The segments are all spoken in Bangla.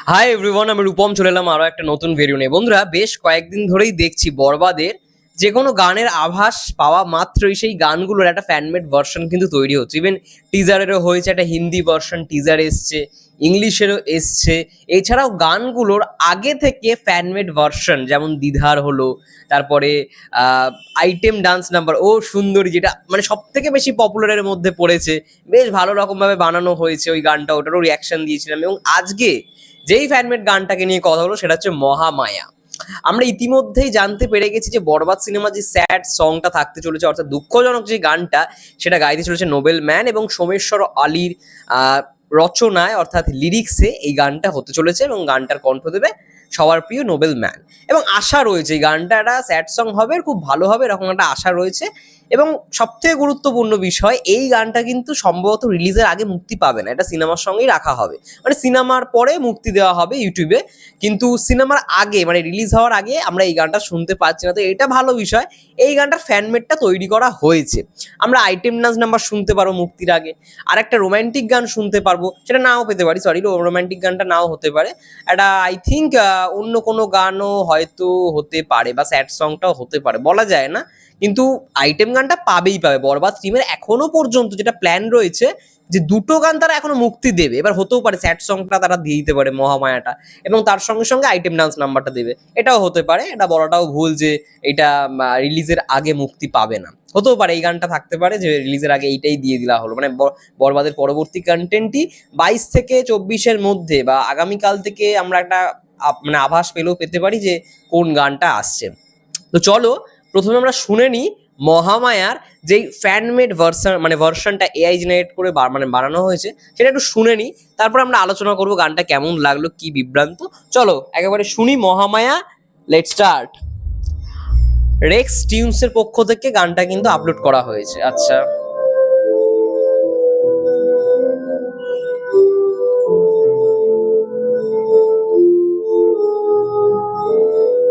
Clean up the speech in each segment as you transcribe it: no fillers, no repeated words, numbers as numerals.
হাই এভরিওয়ান, আমি রূপম চলে এলাম আরো একটা নতুন ভিডিও নিয়ে। বন্ধুরা, বেশ কয়েকদিন ধরেই দেখছি বরবাদের যে কোনো গানের আভাস পাওয়া মাত্রই সেই গানগুলোর একটা ফ্যানমেড ভার্সন কিন্তু তৈরি হচ্ছে। ইভেন টিজারেরও হয়েছে, একটা হিন্দি ভার্সন টিজার এসছে, ইংলিশেরও এসছে। এছাড়াও গানগুলোর আগে থেকে ফ্যানমেড ভার্সন, যেমন দিধার হলো, তারপরে আইটেম ডান্স নাম্বার ও সুন্দরী, যেটা মানে সব থেকে বেশি পপুলারের মধ্যে পড়েছে। বেশ ভালো রকমভাবে বানানো হয়েছে ওই গানটা, ওটারও রিয়াকশন দিয়েছিলাম। এবং আজকে যেই ফ্যানমেড গানটাকে নিয়ে কথা হলো সেটা হচ্ছে মহামায়া। আমরা ইতিমধ্যেই জানতে পেরে গেছি যে বরবাদ সিনেমা যে স্যাড সংটা থাকতে চলেছে, অর্থাৎ দুঃখজনক যে গানটা, সেটা গাইতে চলেছে নোবেল ম্যান এবং সোমেশ্বর আলীর রচনায় অর্থাৎ লিরিক্সে এই গানটা হতে চলেছে। এবং গানটার কণ্ঠ দেবে সবার প্রিয় নোবেল ম্যান। এবং আশা রয়েছে এই গানটা একটা স্যাড সং হবে, খুব ভালো হবে, এরকম একটা আশা রয়েছে। এবং সবথেকে গুরুত্বপূর্ণ বিষয়, এই গানটা কিন্তু সম্ভবত রিলিজের আগে মুক্তি পাবে না, এটা সিনেমার সঙ্গেই রাখা হবে। মানে সিনেমার পরে মুক্তি দেওয়া হবে ইউটিউবে, কিন্তু সিনেমার আগে মানে রিলিজ হওয়ার আগে আমরা এই গানটা শুনতে পাচ্ছি না। তো এটা ভালো বিষয়, এই গানটার ফ্যানমেডটা তৈরি করা হয়েছে। আমরা আইটেম ডান্স নাম্বার শুনতে পারবো মুক্তির আগে, আর একটা রোমান্টিক গান শুনতে পারবো, সেটা নাও পেতে পারি, সরি রোমান্টিক গানটা নাও হতে পারে। এটা আই থিঙ্ক অন্য কোনো গানও হয়তো হতে পারে, বা স্যাড সংটাও হতে পারে, বলা যায় না। কিন্তু আইটেম গানটা পাবেই পাবে। বরবাদ টিমের এখনো পর্যন্ত যেটা প্ল্যান রয়েছে যে দুটো গান তারা এখনো মুক্তি দেবে। এবার হতেও পারে স্যাড সংটা তারা দিয়ে দিতে পারে, মহামায়াটা, এবং তার সঙ্গে সঙ্গে আইটেম ডান্স নাম্বারটা দেবে। এটাও হতে পারে, এটা বলাটাও ভুল যে এটা রিলিজের আগে মুক্তি পাবে না। হতেও পারে এই গানটা থাকতে পারে যে রিলিজের আগে এইটাই দিয়ে দেওয়া হলো, মানে বরবাদের পরবর্তী কন্টেন্টই 22 থেকে 24-এর মধ্যে বা আগামীকাল থেকে আমরা একটা মানে আভাস পেলেও পেতে পারি যে কোন গানটা আসছে। তো চলো প্রথমে আমরা শুনে নিই মহামায়ার যেই ফ্যানমেড ভার্সন, মানে ভার্সনটা এআই জেনারেট করে মানে বানানো হয়েছে, সেটা একটু শুনে নিই। তারপর আমরা আলোচনা করবো গানটা কেমন লাগলো, কি বিভ্রান্ত। চলো একেবারে শুনি মহামায়া। Let's start. রেক্স টিউনসের পক্ষ থেকে গানটা কিন্তু আপলোড করা হয়েছে। আচ্ছা,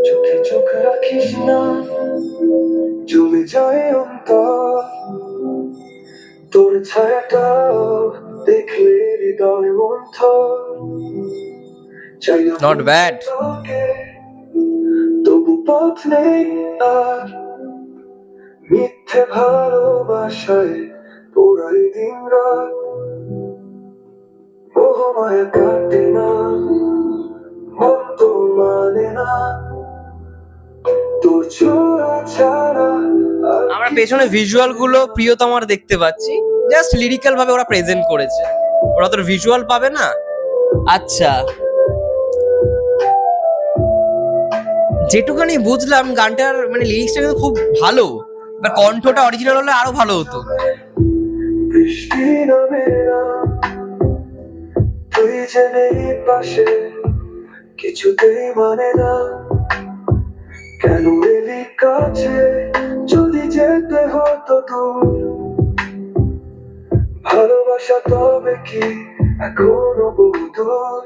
চোখে চোখ রাখিস না, জমে যায় অন্তর, তোর ছায়াটাও দেখলে হৃদয় মন্থর। চাই না নট ব্যাড। তোকে, তবু পথ নেই আর, মিথ্যে ভালোবাসায় পোড়াই দিন রাত। মোহমায়া কাটে না, মন তো মানে না, তোর ছোঁয়া ছাড়া আর আমরা পেছনে ভিজুয়াল গুলো প্রিয়তমার দেখতে পাচ্ছি, জাস্ট লিরিক্যাল ভাবে ওরা প্রেজেন্ট করেছে, ওরা তো ভিজুয়াল পাবে না। আচ্ছা, যেটুখানি বুঝলাম গানটার মানে লিরিক্সটা কিন্তু খুব ভালো, এবার কণ্ঠটা অরিজিনাল হলে আরো ভালো হতো। বৃষ্টি নামে না, তুই যে নেই পাশে, কিছুতেই মানে না, কেন এলি কাছে, যদি যেতে হতো দূর। ভালোবাসা তবে কি এখনো বহুদূর?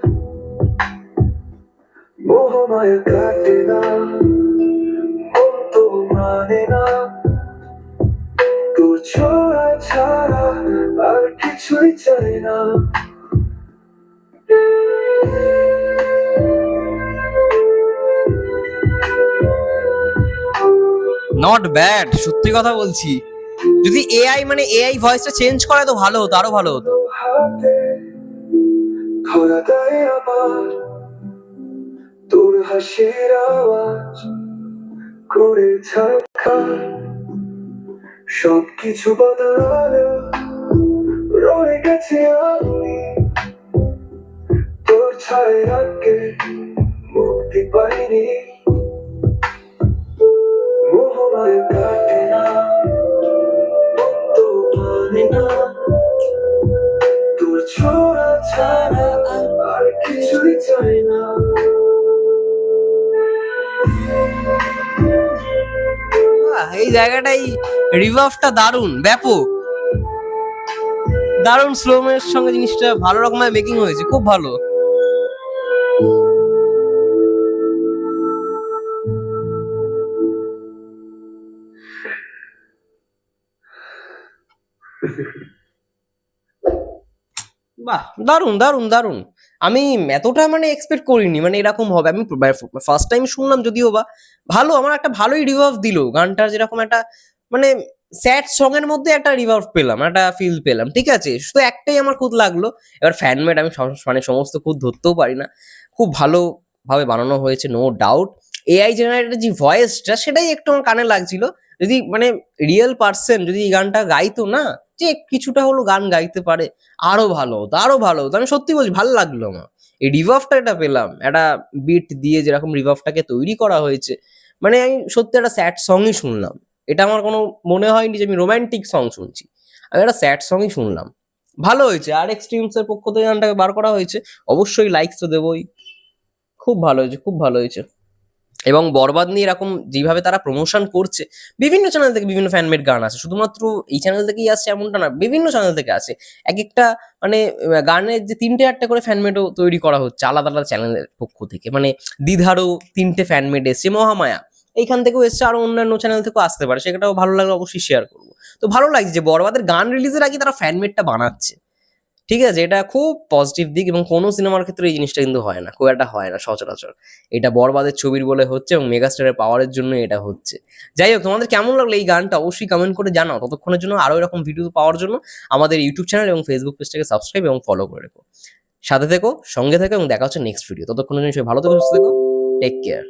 মোহমায়া কাটে না, মন তো মানে না, তোর ছোঁয়া ছাড়া আর কিছুই চাই না। নট ব্যাড, সত্যি কথা বলছি। যদি এআই মানে এআই ভয়েসটা চেঞ্জ করে তো ভালো হতো, আরো ভালো হতো। হাতে ধরা দেয় আবার তোর হাসির আওয়াজ, করে ছাড়খার সবকিছু বদলালেও রয়ে গেছি আমি, তোর ছায়াকে মুক্তি পাইনি। মোহমায়া কাটে না, মন তো মানে না, তোর ছোঁয়া ছাড়া আর কিছুই চাই না। এই জায়গাটাই রিভার্ভটা দারুণ, ব্যাপক, দারুণ স্লোমের সঙ্গে জিনিসটা ভালো রকমের মেকিং হয়েছে, খুব ভালো। বাহ, দারুণ দারুণ দারুণ। আমি এতটা মানে এক্সপেক্ট করিনি মানে এরকম হবে। আমি ফার্স্ট টাইম শুনলাম যদিও বা, ভালো আমার একটা ভালোই রিভার্ভ দিল গানটার, যেরকম একটা মানে স্যাড সং এর মধ্যে একটা রিভার্ভ পেলাম, একটা ফিল পেলাম, ঠিক আছে। শুধু একটাই আমার খুদ লাগলো, এবার ফ্যানমেড আমি মানে সমস্ত খুদ ধরতেও পারি না, খুব ভালোভাবে বানানো হয়েছে নো ডাউট। এআই জেনারেটেড যে ভয়েসটা সেটাই একটু আমার কানে লাগছিল। যদি মানে রিয়েল পার্সন যদি এই গানটা গাইতো না, যে কিছুটা হলো গান গাইতে পারে, আরো ভালো হতো, আরো ভালো হতো। আমি সত্যি বলছি, ভালো লাগলো আমার এই রিভার্ভটা এটা পেলাম, একটা বিট দিয়ে যেরকম রিভার্ভটাকে তৈরি করা হয়েছে। মানে আমি সত্যি একটা স্যাড সংই শুনলাম, এটা আমার কোনো মনে হয়নি যে আমি রোমান্টিক সং শুনছি, আমি একটা স্যাড সংই শুনলাম। ভালো হয়েছে, আর এক্সট্রিমস এর পক্ষ থেকে গানটাকে বার করা হয়েছে, অবশ্যই লাইকস তো দেবোই। খুব ভালো হয়েছে, খুব ভালো হয়েছে। এবং বরবাদ নিয়ে এরকম যেভাবে তারা প্রমোশন করছে, বিভিন্ন চ্যানেল থেকে বিভিন্ন ফ্যানমেড গান আছে, শুধুমাত্র এই চ্যানেল থেকেই আসছে এমনটা না, বিভিন্ন চ্যানেল থেকে আসে। এক একটা মানে গানের যে 3টে 4টে করে ফ্যানমেডও তৈরি করা হচ্ছে আলাদা আলাদা চ্যানেলের পক্ষ থেকে। মানে দ্বিধারও 3টে ফ্যানমেড এসছে, মহামায়া এইখান থেকেও এসছে, আরো অন্যান্য চ্যানেল থেকেও আসতে পারে, সেটাও ভালো লাগলে অবশ্যই শেয়ার করবো। তো ভালো লাগছে যে বরবাদের গান রিলিজের আগে তারা ফ্যানমেডটা বানাচ্ছে, ঠিক আছে। এটা খুব পজিটিভ দিক, এবং কোনো সিনেমার ক্ষেত্রে এই জিনিসটা কিন্তু হয় না, খুব একটা হয় না সচরাচর। এটা বরবাদের ছবির বলে হচ্ছে, এবং মেগাস্টারের পাওয়ারের জন্য এটা হচ্ছে। যাই হোক, তোমাদের কেমন লাগলো এই গানটা অবশ্যই কমেন্ট করে জানাও। ততক্ষণের জন্য আরও এরকম ভিডিও পাওয়ার জন্য আমাদের ইউটিউব চ্যানেল এবং ফেসবুক পেজটাকে সাবস্ক্রাইব এবং ফলো করে রেখো। সাথে থেকো, সঙ্গে থেকো, এবং দেখা হচ্ছে নেক্সট ভিডিও। ততক্ষণের জন্য সবাই ভালো থেকো, সুস্থ থেকো, টেক কেয়ার।